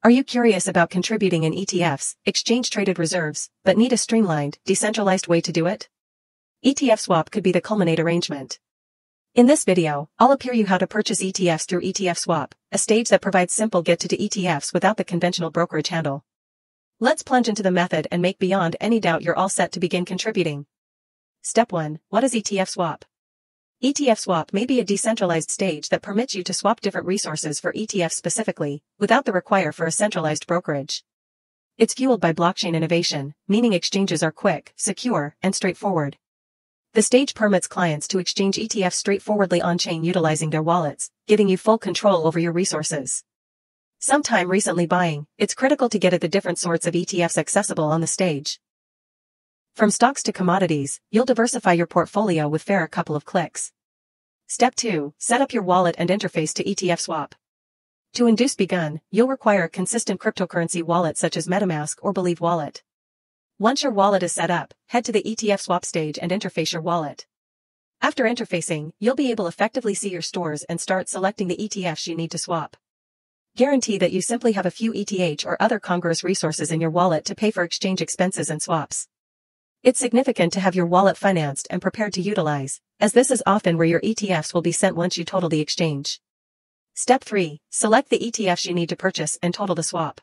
Are you curious about contributing in ETFs, exchange-traded reserves, but need a streamlined, decentralized way to do it? ETFSwap could be the culminate arrangement. In this video, I'll appear you how to purchase ETFs through ETFSwap, a stage that provides simple get-to ETFs without the conventional brokerage handle. Let's plunge into the method and make beyond any doubt you're all set to begin contributing. Step 1. What is ETFSwap? ETFSwap may be a decentralized stage that permits you to swap different resources for ETFs specifically, without the require for a centralized brokerage. It's fueled by blockchain innovation, meaning exchanges are quick, secure, and straightforward. The stage permits clients to exchange ETFs straightforwardly on-chain utilizing their wallets, giving you full control over your resources. Sometime recently buying, it's critical to get at the different sorts of ETFs accessible on the stage. From stocks to commodities, you'll diversify your portfolio with a couple of clicks. Step 2. Set up your wallet and interface to ETFSwap. To induce begun, you'll require a consistent cryptocurrency wallet such as MetaMask or Believe wallet. Once your wallet is set up, head to the ETFSwap stage and interface your wallet. After interfacing, you'll be able to effectively see your stores and start selecting the ETFs you need to swap. Guarantee that you simply have a few ETH or other congruous resources in your wallet to pay for exchange expenses and swaps. It's significant to have your wallet financed and prepared to utilize, as this is often where your ETFs will be sent once you total the exchange. Step 3. Select the ETFs you need to purchase and total the swap.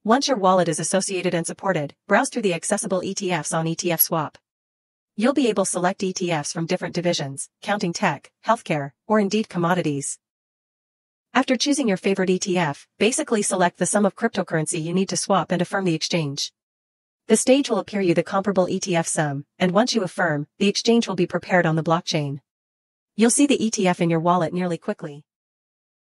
Once your wallet is associated and supported, browse through the accessible ETFs on ETFSwap. You'll be able to select ETFs from different divisions, counting tech, healthcare, or indeed commodities. After choosing your favorite ETF, basically select the sum of cryptocurrency you need to swap and affirm the exchange. The stage will appear you the comparable ETF sum, and once you affirm, the exchange will be prepared on the blockchain. You'll see the ETF in your wallet nearly quickly.